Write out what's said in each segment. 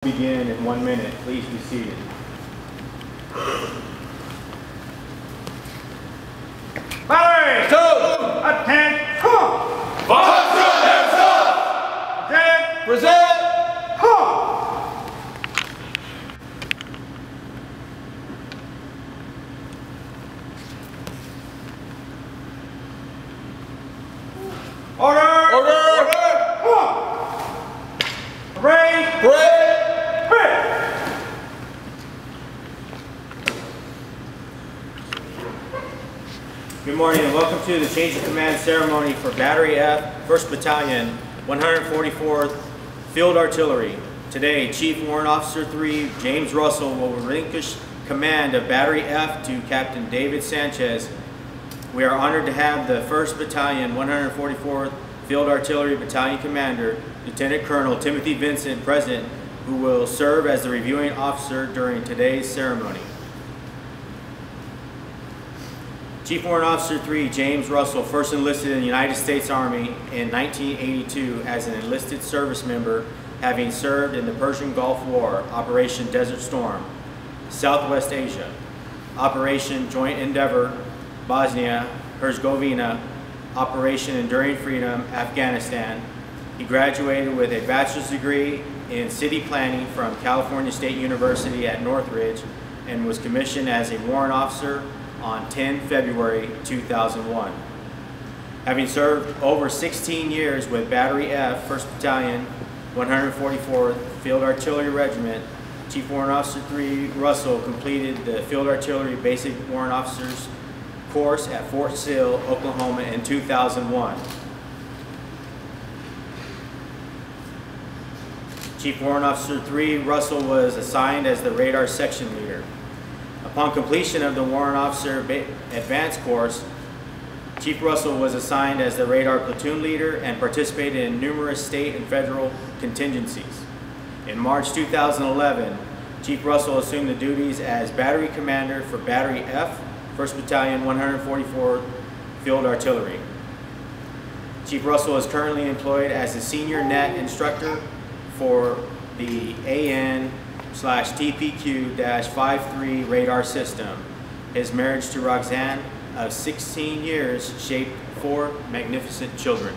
Begin in 1 minute. Please be seated. Battery! Two! Attend! Come! Foxtrot, hands up! Attend! Present! Come! Order! Order! Come! Parade! Parade! Good morning and welcome to the change of command ceremony for Battery F, 1st Battalion, 144th Field Artillery. Today, Chief Warrant Officer 3, James Russell, will relinquish command of Battery F to Captain David Sanchez. We are honored to have the 1st Battalion, 144th Field Artillery Battalion Commander, Lieutenant Colonel Timothy Vincent, present, who will serve as the reviewing officer during today's ceremony. Chief Warrant Officer 3, James Russell, first enlisted in the United States Army in 1982 as an enlisted service member, having served in the Persian Gulf War, Operation Desert Storm, Southwest Asia, Operation Joint Endeavor, Bosnia, Herzegovina, Operation Enduring Freedom, Afghanistan. He graduated with a bachelor's degree in city planning from California State University at Northridge and was commissioned as a warrant officer on 10 February 2001. Having served over 16 years with Battery F, 1st Battalion, 144th Field Artillery Regiment, Chief Warrant Officer 3 Russell completed the Field Artillery Basic Warrant Officers course at Fort Sill, Oklahoma in 2001. Chief Warrant Officer 3 Russell was assigned as the radar section leader. Upon completion of the Warrant Officer Advanced course, Chief Russell was assigned as the radar platoon leader and participated in numerous state and federal contingencies. In March 2011, Chief Russell assumed the duties as Battery Commander for Battery F, 1st Battalion, 144th Field Artillery. Chief Russell is currently employed as a Senior Net Instructor for the AN/TPQ-53 radar system. His marriage to Roxanne of 16 years shaped 4 magnificent children.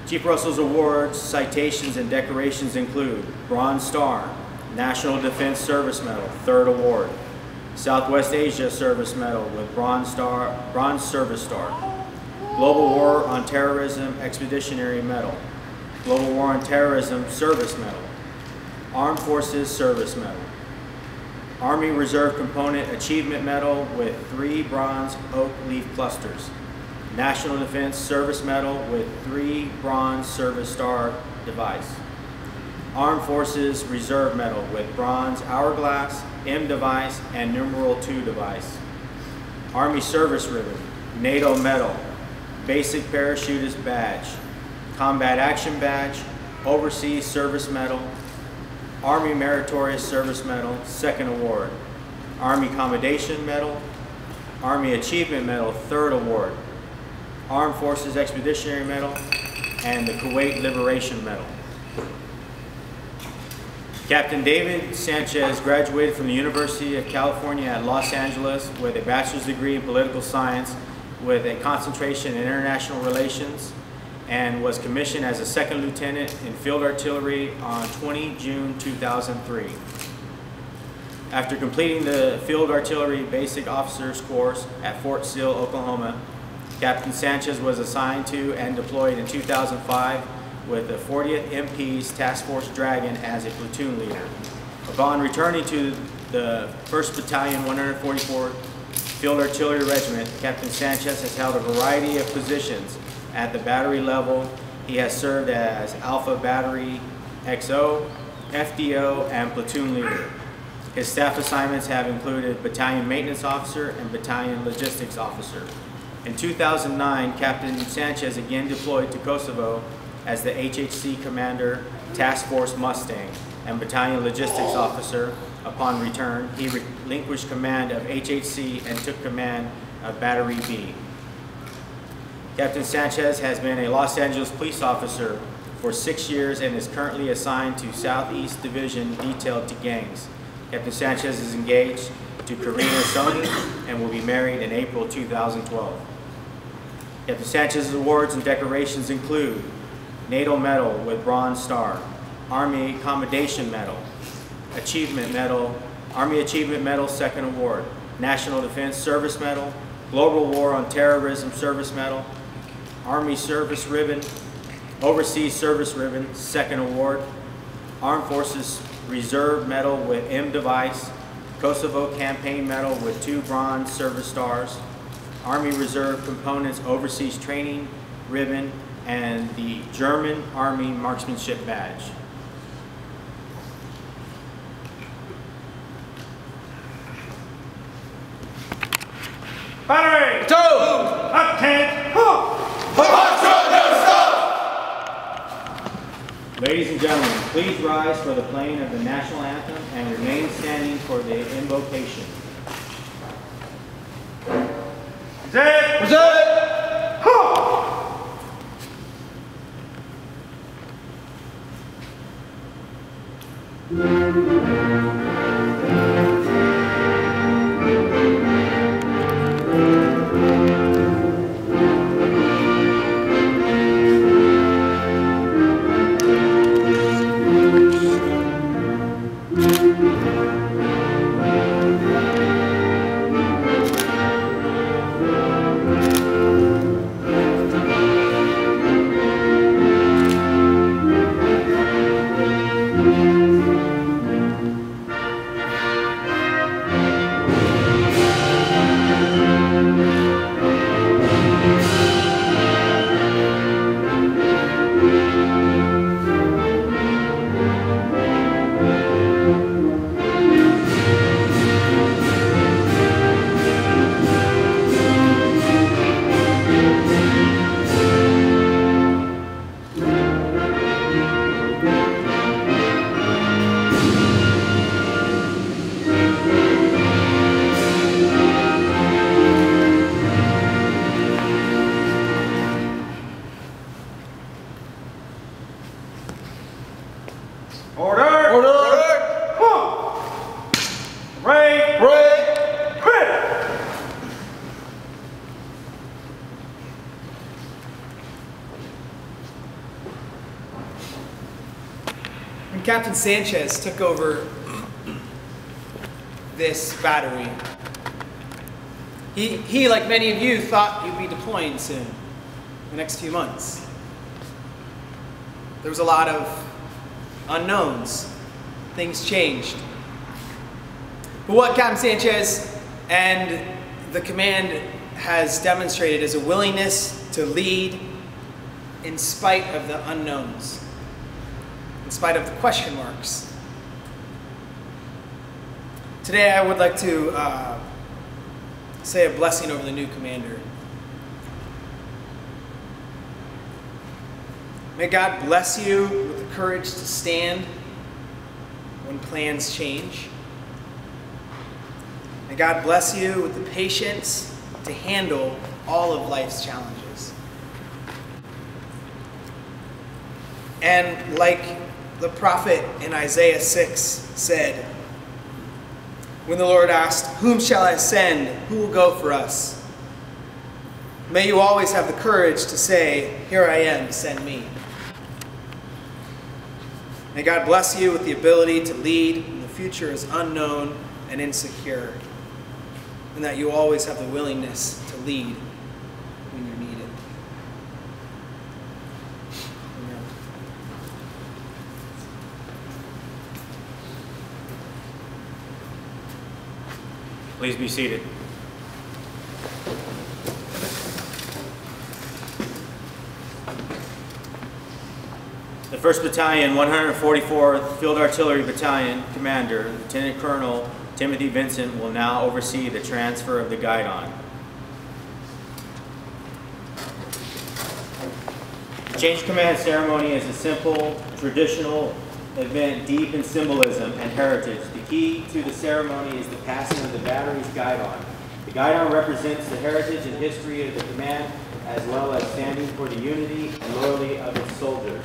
Chief Russell's awards, citations, and decorations include Bronze Star, National Defense Service Medal, 3rd Award, Southwest Asia Service Medal with Bronze Service Star, Global War on Terrorism Expeditionary Medal, Global War on Terrorism Service Medal, Armed Forces Service Medal, Army Reserve Component Achievement Medal with 3 bronze oak leaf clusters, National Defense Service Medal with 3 bronze Service Star device, Armed Forces Reserve Medal with bronze hourglass, M device, and numeral 2 device, Army Service Ribbon, NATO Medal, Basic Parachutist Badge, Combat Action Badge, Overseas Service Medal, Army Meritorious Service Medal, 2nd Award, Army Commendation Medal, Army Achievement Medal, 3rd Award, Armed Forces Expeditionary Medal, and the Kuwait Liberation Medal. Captain David Sanchez graduated from the University of California at Los Angeles with a bachelor's degree in political science with a concentration in international relations, and was commissioned as a 2nd Lieutenant in Field Artillery on 20 June 2003. After completing the Field Artillery Basic Officers course at Fort Sill, Oklahoma, Captain Sanchez was assigned to and deployed in 2005 with the 40th MP's Task Force Dragon as a platoon leader. Upon returning to the 1st Battalion, 144th Field Artillery Regiment, Captain Sanchez has held a variety of positions. At the battery level, he has served as Alpha Battery XO, FDO, and platoon leader. His staff assignments have included Battalion Maintenance Officer and Battalion Logistics Officer. In 2009, Captain Sanchez again deployed to Kosovo as the HHC Commander, Task Force Mustang, and Battalion Logistics Officer. Upon return, he relinquished command of HHC and took command of Battery B. Captain Sanchez has been a Los Angeles police officer for 6 years and is currently assigned to Southeast Division detailed to gangs. Captain Sanchez is engaged to Karina Sony and will be married in April 2012. Captain Sanchez's awards and decorations include NATO Medal with Bronze Star, Army Commendation Medal, Achievement Medal, Army Achievement Medal 2nd Award, National Defense Service Medal, Global War on Terrorism Service Medal, Army Service Ribbon, Overseas Service Ribbon 2nd Award, Armed Forces Reserve Medal with M device, Kosovo Campaign Medal with 2 Bronze Service Stars, Army Reserve Components Overseas Training Ribbon, and the German Army Marksmanship Badge. Battery! Two! Up 10! Foxtrot, never stop! Ladies and gentlemen, please rise for the playing of the national anthem and remain standing for the invocation. Zed! Present! Order! Order! Ray! Break! Quit! When Captain Sanchez took over this battery, he, like many of you, thought he'd be deploying soon, the next few months. There was a lot of unknowns. Things changed. But what Captain Sanchez and the command has demonstrated is a willingness to lead in spite of the unknowns, in spite of the question marks. Today I would like to say a blessing over the new commander. May God bless you with the courage to stand when plans change. May God bless you with the patience to handle all of life's challenges. And like the prophet in Isaiah 6 said, when the Lord asked, "Whom shall I send? Who will go for us?" May you always have the courage to say, "Here I am, send me." May God bless you with the ability to lead when the future is unknown and insecure, and that you always have the willingness to lead when you're needed. Amen. Please be seated. The 1st Battalion, 144th Field Artillery Battalion Commander, Lieutenant Colonel Timothy Vincent, will now oversee the transfer of the guidon. The change command ceremony is a simple, traditional event deep in symbolism and heritage. The key to the ceremony is the passing of the battery's guidon. The guidon represents the heritage and history of the command, as well as standing for the unity and loyalty of its soldiers.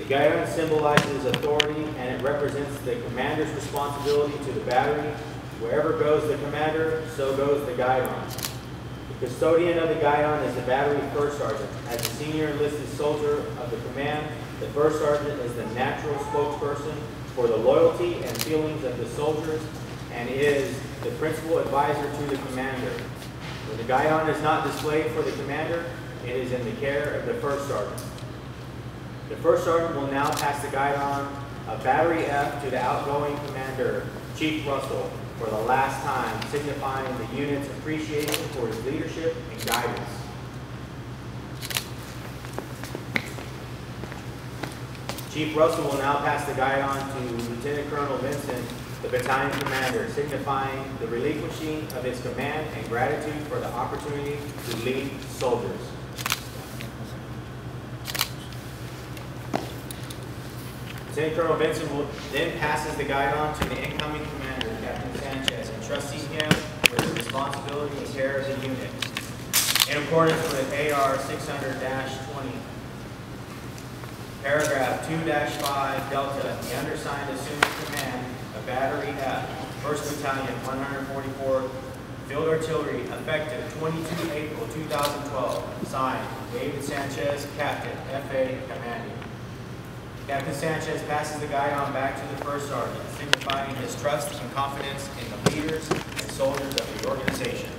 guidon symbolizes authority and it represents the commander's responsibility to the battery. Wherever goes the commander, so goes the guidon. The custodian of the guidon is the battery first sergeant. As the senior enlisted soldier of the command, the first sergeant is the natural spokesperson for the loyalty and feelings of the soldiers and is the principal advisor to the commander. When the guidon is not displayed for the commander, it is in the care of the first sergeant. The first sergeant will now pass the guidon of Battery F to the outgoing commander, Chief Russell, for the last time, signifying the unit's appreciation for his leadership and guidance. Chief Russell will now pass the guidon to Lieutenant Colonel Vincent, the battalion commander, signifying the relinquishing of his command and gratitude for the opportunity to lead soldiers. Lieutenant Colonel Vincent will then passes the guidon to the incoming commander, Captain Sanchez, entrusting him with the responsibility and care of the unit. In accordance with AR 600-20, paragraph 2-5 Delta, the undersigned assumes command of Battery F, 1st Battalion, 144th Field Artillery, effective 22 April 2012. Signed, David Sanchez, Captain, FA, Commanding. Captain Sanchez passes the guidon back to the first sergeant, signifying his trust and confidence in the leaders and soldiers of the organization.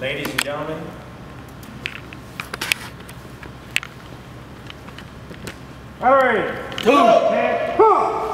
Ladies and gentlemen, Battery. 2.